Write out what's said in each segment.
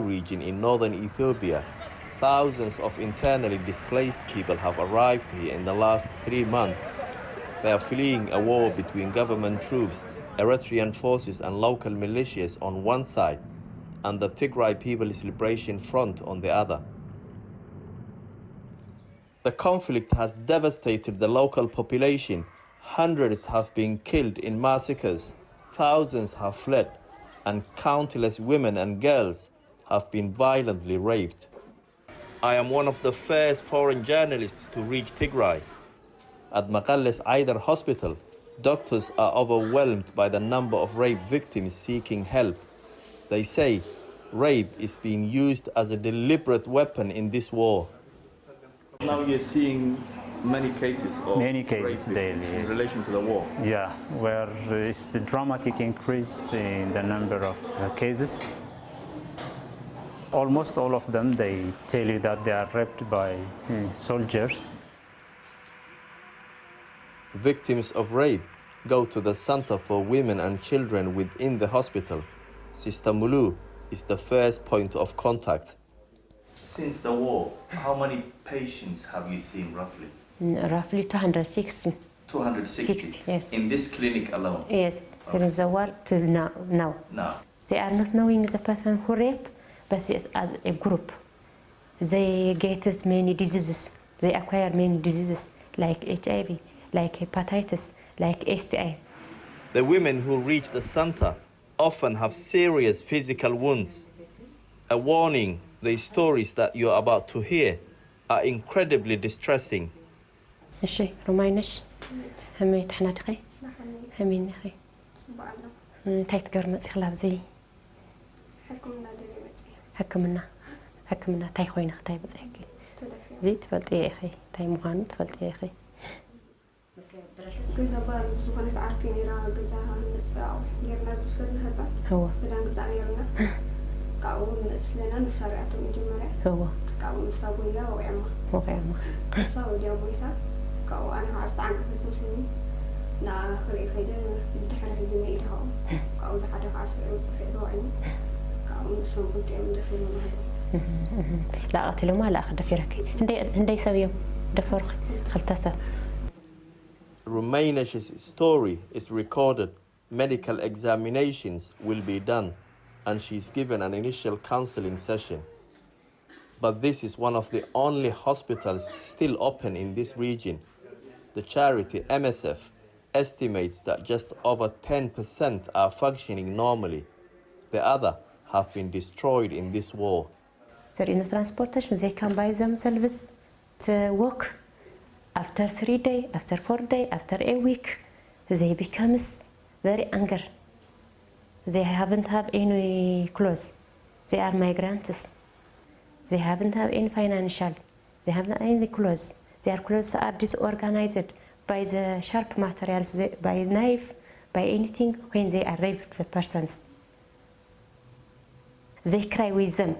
region in northern Ethiopia, thousands of internally displaced people have arrived here in the last 3 months. They are fleeing a war between government troops, Eritrean forces and local militias on one side, and the Tigray People's Liberation Front on the other. The conflict has devastated the local population. Hundreds have been killed in massacres, thousands have fled, and countless women and girls have been violently raped. I am one of the first foreign journalists to reach Tigray. At Maqalle's Aidar Hospital, doctors are overwhelmed by the number of rape victims seeking help. They say rape is being used as a deliberate weapon in this war. Now you're seeing many cases of rape daily in relation to the war. Yeah, where it's a dramatic increase in the number of cases. Almost all of them, they tell you that they are raped by soldiers. Victims of rape go to the Center for Women and Children within the hospital. Sister Mulu is the first point of contact. Since the war, how many patients have you seen roughly? Roughly 260. 260? Yes. In this clinic alone? Yes, since the war till now. Now? They are not knowing the person who raped, but it's as a group. They get many diseases. They acquire many diseases like HIV, like hepatitis, like STI. The women who reach the center often have serious physical wounds. A warning, the stories that you are about to hear are incredibly distressing. الشيء رماينش همي تحنا تخي همي نخي تايت قرمت خلاف زي حكمنا تاي خوينا تاي بزحكي زي تفلت يا أخي تاي مهان تفلت يا أخي كذا بقى زوجنا عارفين يرا كذا نسأل غيرنا زوجنا هذا هو بدنا كذا غيرنا كأول مثلنا نسرعتهم يجمعنا هو كأول نسويها وعما نسوي اليوم ويتا كأو أنا عايز عنك في مسلمي نا خري خيدا بدحنا في جميع دهاو كأو زحدا عايز في صفي دوعين كأو نسوي قلت أم دخل ما لا قتلوا ما لا أخذ في ركي هندي يسويهم دفرق خلتسا. Rumainesh's story is recorded, medical examinations will be done, and she's given an initial counseling session. But this is one of the only hospitals still open in this region. The charity MSF estimates that just over 10% are functioning normally. The other have been destroyed in this war. There is no transportation. They can buy themselves to work. After 3 days, after 4 days, after a week, they become very angry. They haven't have any clothes. They are migrants. They haven't have any financial. They haven't any clothes. Their clothes are disorganized by the sharp materials, by knife, by anything when they are raped the persons. They cry with them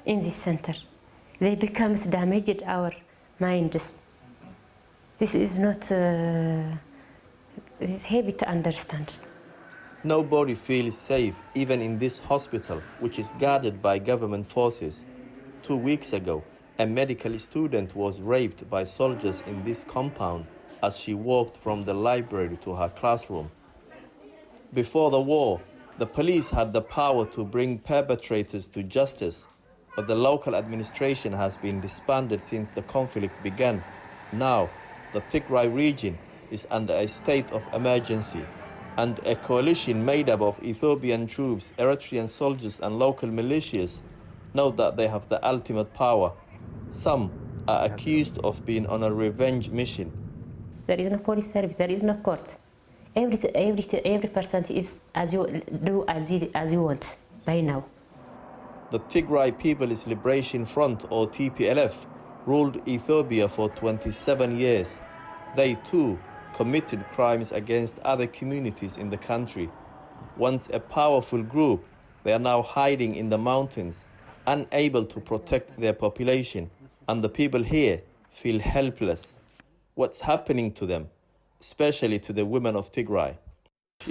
in this center. They become damaged our minds. This is not, this is heavy to understand. Nobody feels safe even in this hospital, which is guarded by government forces. 2 weeks ago, a medical student was raped by soldiers in this compound as she walked from the library to her classroom. Before the war, the police had the power to bring perpetrators to justice, but the local administration has been disbanded since the conflict began. Now, the Tigray region is under a state of emergency, and a coalition made up of Ethiopian troops, Eritrean soldiers and local militias know that they have the ultimate power. Some are accused of being on a revenge mission. There is no police service, there is no court. Every person is as you do as you want by now. The Tigray People's Liberation Front, or TPLF, ruled Ethiopia for 27 years. They too committed crimes against other communities in the country. Once a powerful group, they are now hiding in the mountains, unable to protect their population, and the people here feel helpless. What's happening to them, especially to the women of Tigray?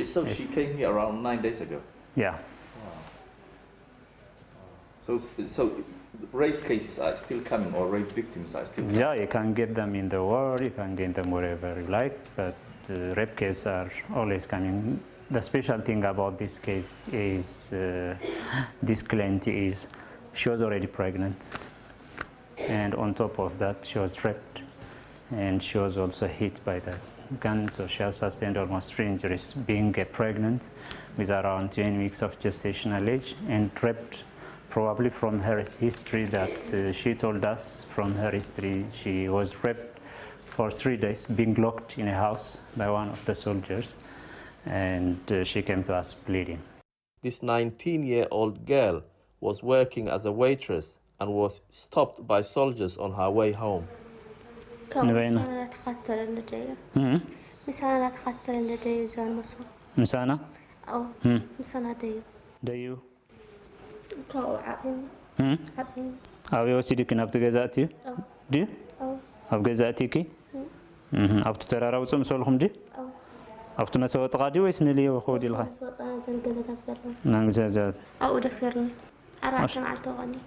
So she came here around 9 days ago? Yeah. So rape cases are still coming, or rape victims are still coming? Yeah, you can get them in the war, you can get them wherever you like, but rape cases are always coming. The special thing about this case is this client is she was already pregnant, and on top of that she was raped, and she was also hit by the gun, so she has sustained almost 3 injuries, being pregnant with around 20 weeks of gestational age, and raped. Probably from her history that she told us, from her history, she was raped for 3 days, being locked in a house by one of the soldiers, and she came to us bleeding. This 19-year-old girl was working as a waitress and was stopped by soldiers on her way home. أبي وسيدك نبت جزاتي دي أب جزاتيكي أب تترى روسم سولهم دي أب تنسوا تقادي ويسن لي وخودي لها نعزازات أو دفرني أراك مع التواني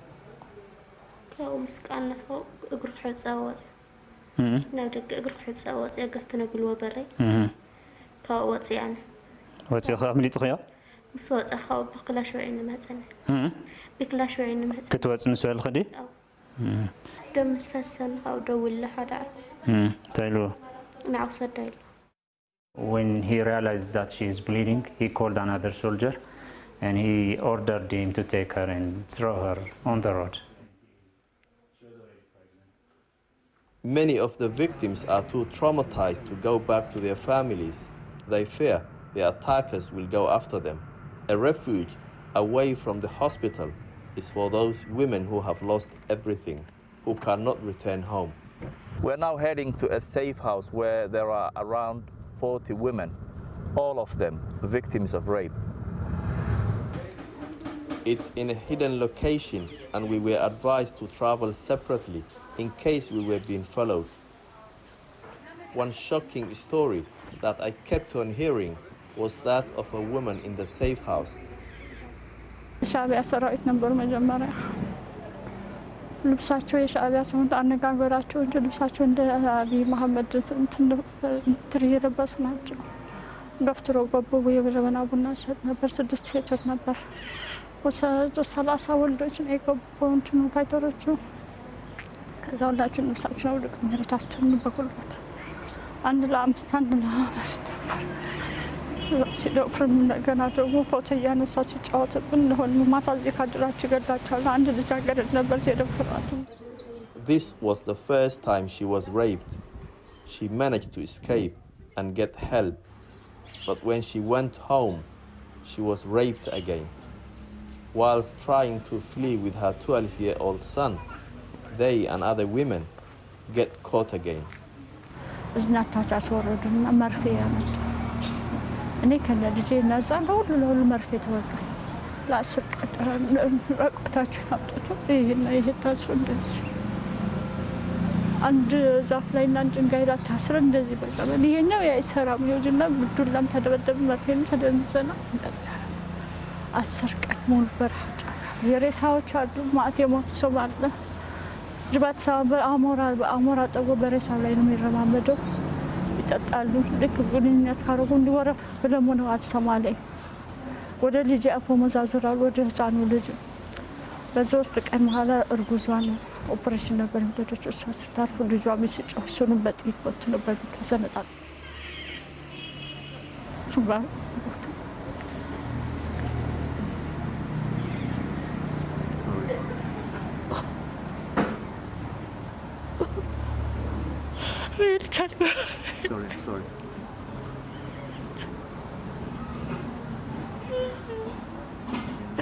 كأو مسكان فوق أجر حد سوات نودك أجر حد سوات يقفتنا بالوبري كأو واتي يعني واتي خاف ملي تخيا بسوات أخاو بقلا شوي إنما تاني بقلا شوي إنما تاني كتوات نسوي الخدي دم مسفسن أو دول لحدا تايلو مع صديل. When he realized that she is bleeding, he called another soldier and he ordered him to take her and throw her on the road. Many of the victims are too traumatized to go back to their families. They fear the attackers will go after them. A refuge away from the hospital is for those women who have lost everything, who cannot return home. We're now heading to a safe house where there are around 40 women, all of them victims of rape. It's in a hidden location, and we were advised to travel separately in case we were being followed. One shocking story that I kept on hearing was that of a woman in the safe house. الشعبية سرقت نمبر مجمرة ልብሳቸው የሻዕቢያ ሰው አነጋገራቸው እንጂ ልብሳቸው እንደ አብይ መሐመድ እንትን የለበሱ ናቸው። ገፍትሮ ገቡ። የበረበና ቡና ሸጥ ነበር። 6 ሴቶች ነበር። 30 ወንዶች ነው የገቡ እንትኑ ፋይተሮቹ። ከዛ ሁላችን ልብሳቸው አውልቅ መሬት አስተኑ በጉልበት አንድ ለአምስት አንድ ለአምስት ነበር። ሲደፍሩን እንደገና ደግሞ ፎቶ እያነሳ ሲጫወትብን ለሆነ ማታ እዚህ ካድራችሁ ገዳቻለ አንድ ልጅ አገረድ ነበር የደፈሯት። This was the first time she was raped. She managed to escape and get help, but when she went home, she was raped again. Whilst trying to flee with her 12-year-old son, they and other women get caught again. እዝናታቸው አስወረዱና መርፌ ያመጡ እኔ ከነልጄ ነፃ ለሁሉ መርፌ ተወጋኝ። ላስቀጣ ረቆታቸው አጥቶ ይሄ ታስሮ እንደዚህ አንድ ዛፍ ላይ እና ድንጋይ ላይ ታስረ እንደዚህ በቃ ይሄኛው ያይሰራም ይወጅና ዱላም ተደበደብ መርፌም ተደምሰና 10 ቀን ሙሉ በረሃ ጫካ የሬሳዎች አሉ ማት የሞቱ ሰው አለ። ጅባት ሳበ አሞራ ጠጎ በሬሳ ላይ ነው የሚረማመደው። ይጣጣሉ ልክ ግንኙነት ካረጉ እንዲወረፍ ብለሞን አትሰማለኝ ወደ ልጅ አፎ መዛዝራሉ ወደ ህፃኑ ልጅ በሶስት ቀን በኋላ እርጉዟን ኦፕሬሽን ነበር እንደደች እሷ ስታርፍ ልጇ ሚስጨው እሱንም በጥይት ወጥቶ ነበር ተሰነጣ ሱባ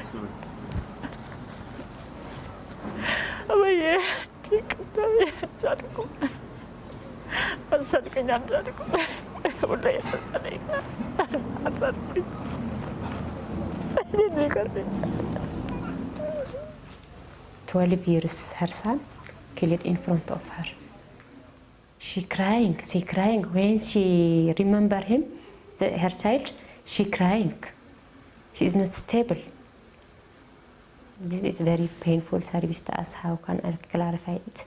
Sorry. Abaya, kita jatuh. Pasal kenyang jatuh. Udah ya tadi. Apa? Ini kasih. 12 years her son killed in front of her. She crying when she remember him, her child, she crying. She is not stable. This is very painful service to us. How can I clarify it?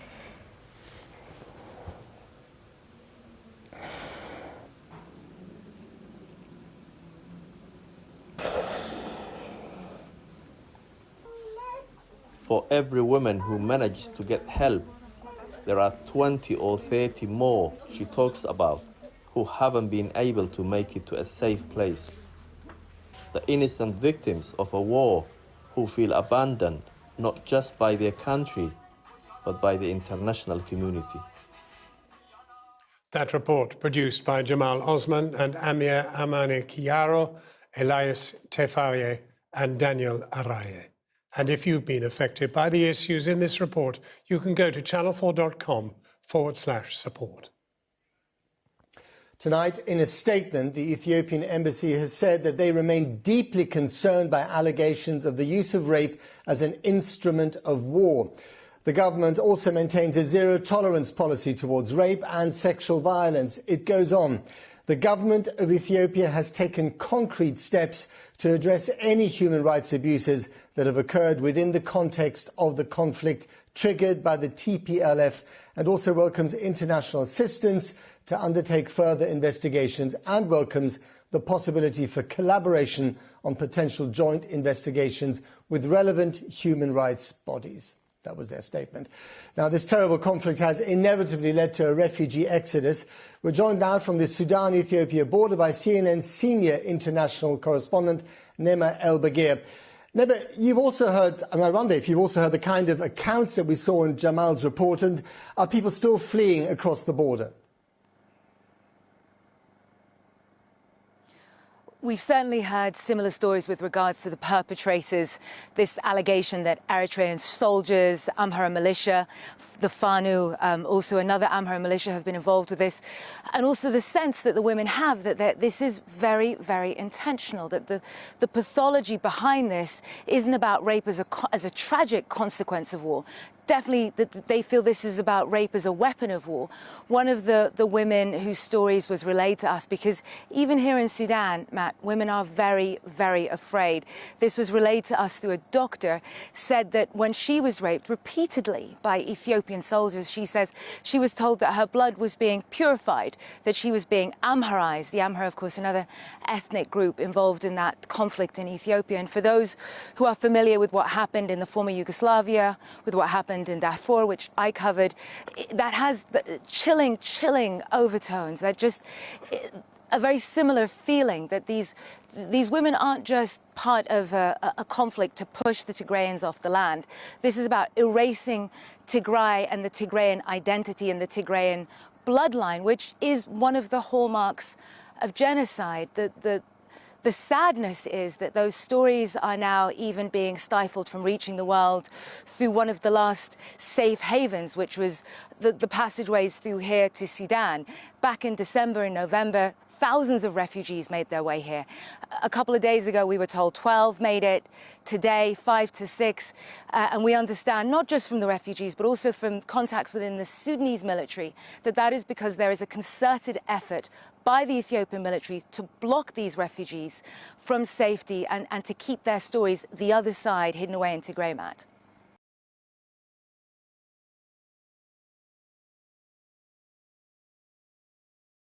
For every woman who manages to get help, there are 20 or 30 more she talks about who haven't been able to make it to a safe place. The innocent victims of a war who feel abandoned not just by their country, but by the international community. That report produced by Jamal Osman and Amir Amane Kiaro, Elias Tefaye and Daniel Araye. And if you've been affected by the issues in this report, you can go to channel4.com/support. Tonight, in a statement, the Ethiopian embassy has said that they remain deeply concerned by allegations of the use of rape as an instrument of war. The government also maintains a zero-tolerance policy towards rape and sexual violence. It goes on. The government of Ethiopia has taken concrete steps to address any human rights abuses that have occurred within the context of the conflict triggered by the TPLF, and also welcomes international assistance to undertake further investigations and welcomes the possibility for collaboration on potential joint investigations with relevant human rights bodies. That was their statement. Now, this terrible conflict has inevitably led to a refugee exodus. We're joined now from the Sudan-Ethiopia border by CNN senior international correspondent Nema El-Bagir. Nema, you've also heard, and I wonder if you've also heard the kind of accounts that we saw in Jamal's report, and are people still fleeing across the border? We've certainly heard similar stories with regards to the perpetrators. This allegation that Eritrean soldiers, Amhara militia, the Fanu, also another Amhara militia have been involved with this. And also the sense that the women have that this is very, very intentional, that the pathology behind this isn't about rape as a tragic consequence of war. Definitely that they feel this is about rape as a weapon of war. One of the women whose stories was relayed to us, because even here in Sudan, Matt, women are very, very afraid. This was relayed to us through a doctor, said that when she was raped repeatedly by Ethiopian soldiers, she says she was told that her blood was being purified, that she was being Amharized. The Amhara, of course, another ethnic group involved in that conflict in Ethiopia. And for those who are familiar with what happened in the former Yugoslavia, with what happened in Darfur, which I covered, that has chilling overtones, that just a very similar feeling that these women aren't just part of a conflict to push the Tigrayans off the land. This is about erasing Tigray and the Tigrayan identity and the Tigrayan bloodline, which is one of the hallmarks of genocide. The sadness is that those stories are now even being stifled from reaching the world through one of the last safe havens, which was the passageways through here to Sudan. Back in December and November, thousands of refugees made their way here. A couple of days ago, we were told 12 made it. Today, 5 to 6. And we understand, not just from the refugees, but also from contacts within the Sudanese military, that is because there is a concerted effort by the Ethiopian military to block these refugees from safety and to keep their stories, the other side, hidden away in Tigray, Matt.